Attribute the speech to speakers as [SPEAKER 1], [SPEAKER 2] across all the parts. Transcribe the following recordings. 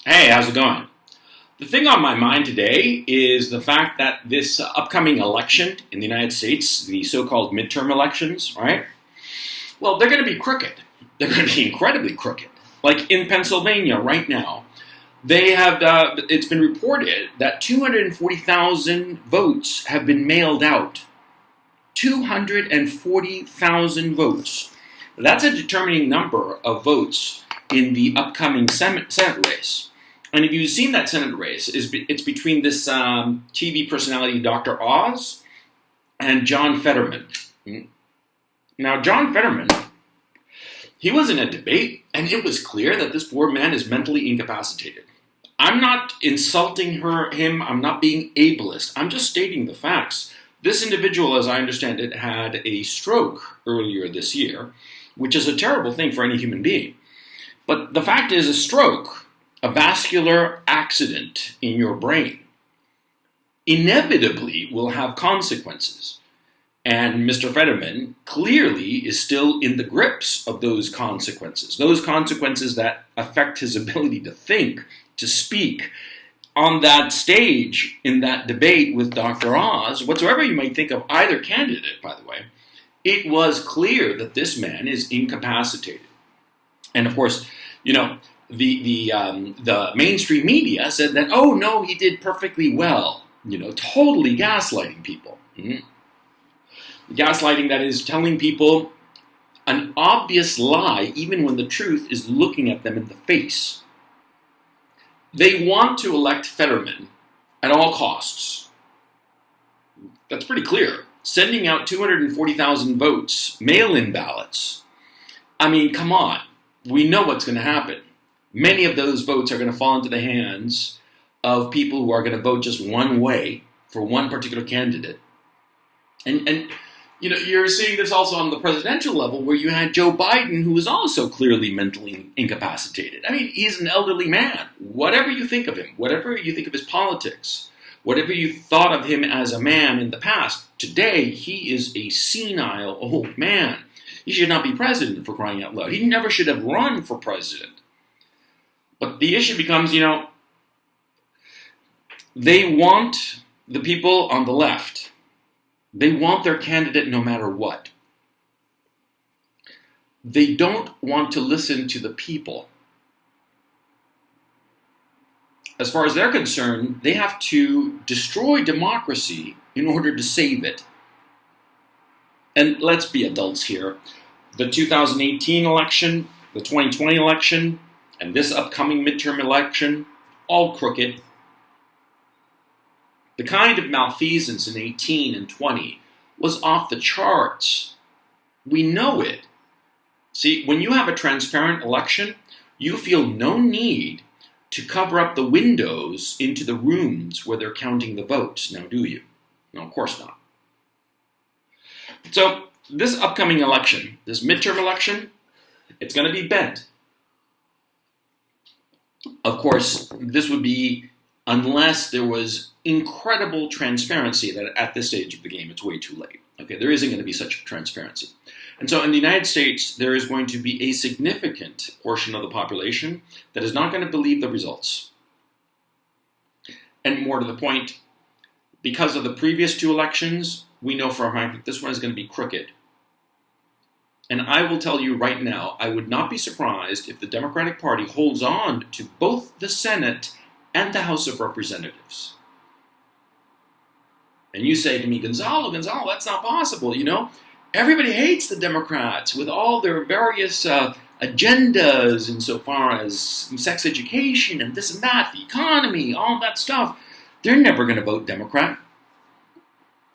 [SPEAKER 1] Hey, how's it going? The thing on my mind today is the fact that this upcoming election in the United States, the so-called midterm elections, right? Well, they're going to be crooked. They're going to be incredibly crooked. Like in Pennsylvania right now, they have. It's been reported that 240,000 votes have been mailed out. 240,000 votes. That's a determining number of votes in the upcoming Senate race. And if you've seen that Senate race, it's between this TV personality, Dr. Oz, and John Fetterman. Now, John Fetterman, he was in a debate, and it was clear that this poor man is mentally incapacitated. I'm not insulting him. I'm not being ableist. I'm just stating the facts. This individual, as I understand it, had a stroke earlier this year, which is a terrible thing for any human being. But the fact is, a stroke, a vascular accident in your brain, inevitably will have consequences. And Mr. Fetterman clearly is still in the grips of those consequences that affect his ability to think, to speak. On that stage, in that debate with Dr. Oz, whatsoever you might think of either candidate, by the way, it was clear that this man is incapacitated. And of course, the mainstream media said that, oh no, he did perfectly well. Totally gaslighting people. Gaslighting that is telling people an obvious lie, even when the truth is looking at them in the face. They want to elect Fetterman at all costs. That's pretty clear. Sending out 240,000 votes, mail-in ballots. I mean, come on. We know what's going to happen. Many of those votes are going to fall into the hands of people who are going to vote just one way for one particular candidate. And you're seeing this also on the presidential level, where you had Joe Biden, who was also clearly mentally incapacitated. I mean, he's an elderly man. Whatever you think of him, whatever you think of his politics, whatever you thought of him as a man in the past, today he is a senile old man. He should not be president, for crying out loud. He never should have run for president. But the issue becomes, they want the people on the left. They want their candidate no matter what. They don't want to listen to the people. As far as they're concerned, they have to destroy democracy in order to save it. And let's be adults here. The 2018 election, the 2020 election, and this upcoming midterm election, all crooked. The kind of malfeasance in 18 and 20 was off the charts. We know it. See, when you have a transparent election, you feel no need to cover up the windows into the rooms where they're counting the votes. Now, do you? No, of course not. So, this upcoming election, this midterm election, it's going to be bent. Of course, this would be unless there was incredible transparency that at this stage of the game, it's way too late. Okay, there isn't going to be such transparency. And so in the United States, there is going to be a significant portion of the population that is not going to believe the results. And more to the point, because of the previous two elections, we know for a fact that this one is going to be crooked. And I will tell you right now, I would not be surprised if the Democratic Party holds on to both the Senate and the House of Representatives. And you say to me, Gonzalo, that's not possible, Everybody hates the Democrats with all their various agendas insofar as sex education and this and that, the economy, all that stuff. They're never going to vote Democrat.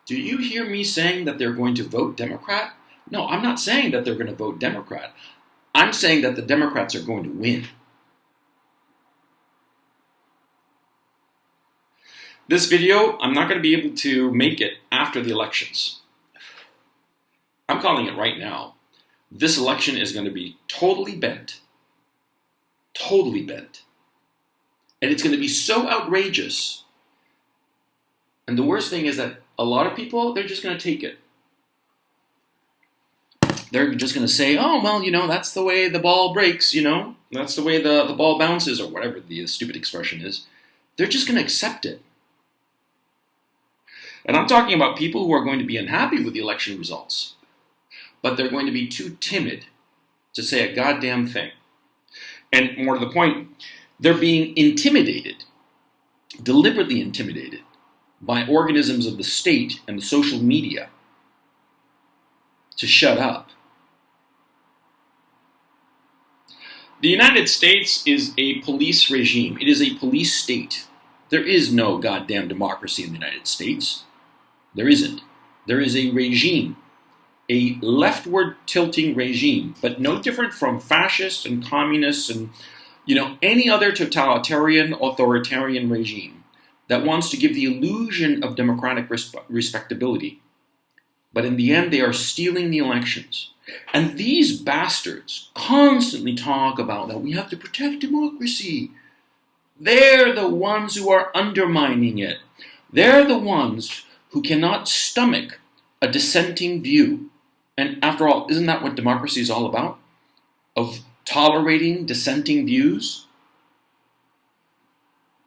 [SPEAKER 1] Do you hear me saying that they're going to vote Democrat? No, I'm not saying that they're going to vote Democrat. I'm saying that the Democrats are going to win. This video, I'm not going to be able to make it after the elections. I'm calling it right now. This election is going to be totally bent. Totally bent. And it's going to be so outrageous. And the worst thing is that a lot of people, they're just going to take it. they're just going to say, oh, well, that's the way the ball breaks, that's the way the ball bounces, or whatever the stupid expression is. They're just going to accept it. And I'm talking about people who are going to be unhappy with the election results, but they're going to be too timid to say a goddamn thing. And more to the point, they're being intimidated, deliberately intimidated, by organisms of the state and the social media to shut up. The United States is a police regime. It is a police state. There is no goddamn democracy in the United States. There isn't. There is a regime, a leftward tilting regime, but no different from fascists and communists and any other totalitarian, authoritarian regime that wants to give the illusion of democratic respectability. But in the end, they are stealing the elections. And these bastards constantly talk about that we have to protect democracy. They're the ones who are undermining it. They're the ones who cannot stomach a dissenting view. And after all, isn't that what democracy is all about? Of tolerating dissenting views?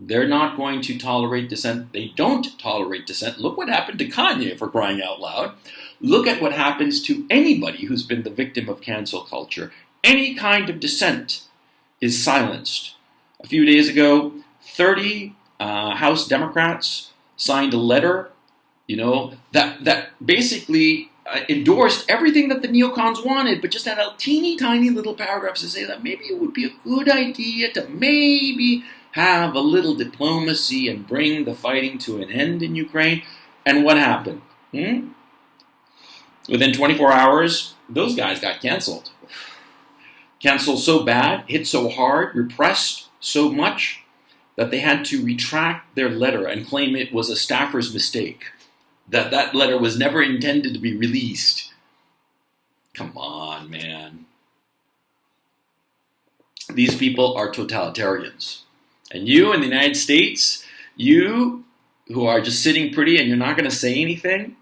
[SPEAKER 1] They're not going to tolerate dissent. They don't tolerate dissent. Look what happened to Kanye, for crying out loud. Look at what happens to anybody who's been the victim of cancel culture. Any kind of dissent is silenced. A few days ago, 30 House Democrats signed a letter, that basically endorsed everything that the neocons wanted, but just had a teeny tiny little paragraph to say that maybe it would be a good idea to maybe have a little diplomacy and bring the fighting to an end in Ukraine. And what happened? Within 24 hours, those guys got canceled. Canceled so bad, hit so hard, repressed so much, that they had to retract their letter and claim it was a staffer's mistake, that letter was never intended to be released. Come on, man. These people are totalitarians. And you in the United States, you who are just sitting pretty and you're not going to say anything,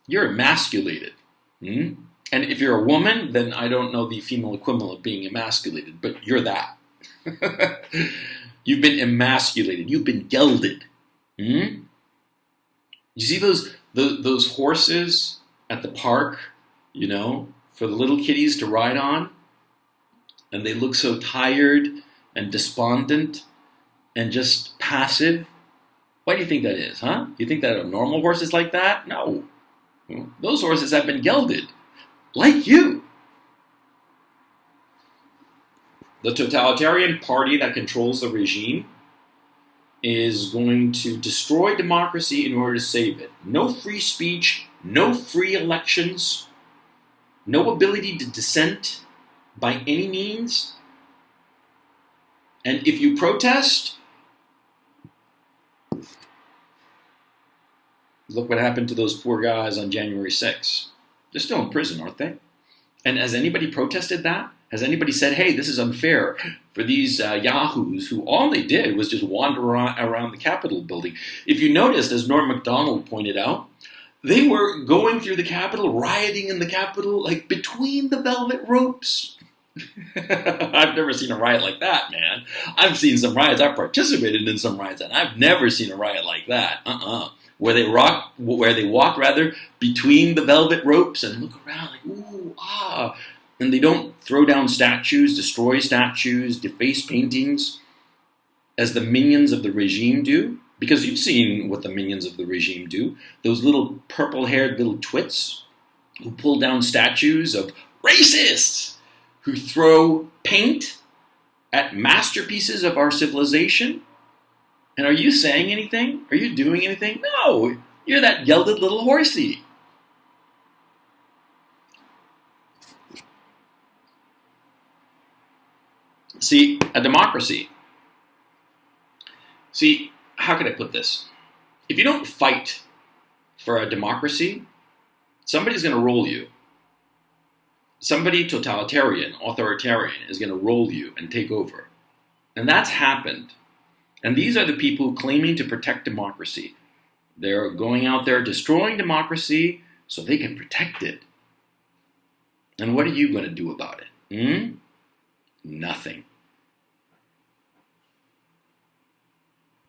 [SPEAKER 1] you're emasculated. And if you're a woman, then I don't know the female equivalent of being emasculated, but you're that. You've been emasculated. You've been gelded. You see those horses at the park, for the little kiddies to ride on? And they look so tired and despondent and just passive. Why do you think that is, huh? You think that a normal horse is like that? No. Those horses have been gelded, like you. The totalitarian party that controls the regime is going to destroy democracy in order to save it. No free speech, no free elections, no ability to dissent by any means. And if you protest, look what happened to those poor guys on January 6th. They're still in prison, aren't they? And has anybody protested that? Has anybody said, hey, this is unfair for these yahoos who all they did was just wander around the Capitol building? If you noticed, as Norm Macdonald pointed out, they were going through the Capitol, rioting in the Capitol, like between the velvet ropes. I've never seen a riot like that, man. I've seen some riots. I've participated in some riots, and I've never seen a riot like that. Where they walk between the velvet ropes and look around like, ooh, ah. And they don't throw down statues, destroy statues, deface paintings, as the minions of the regime do. Because you've seen what the minions of the regime do. Those little purple-haired little twits who pull down statues of racists, who throw paint at masterpieces of our civilization. And are you saying anything? Are you doing anything? No, you're that gelded little horsey. See, a democracy. See, how can I put this? If you don't fight for a democracy, somebody's going to roll you. Somebody totalitarian, authoritarian is going to roll you and take over. And that's happened. And these are the people claiming to protect democracy. They're going out there destroying democracy so they can protect it. And what are you going to do about it? Nothing.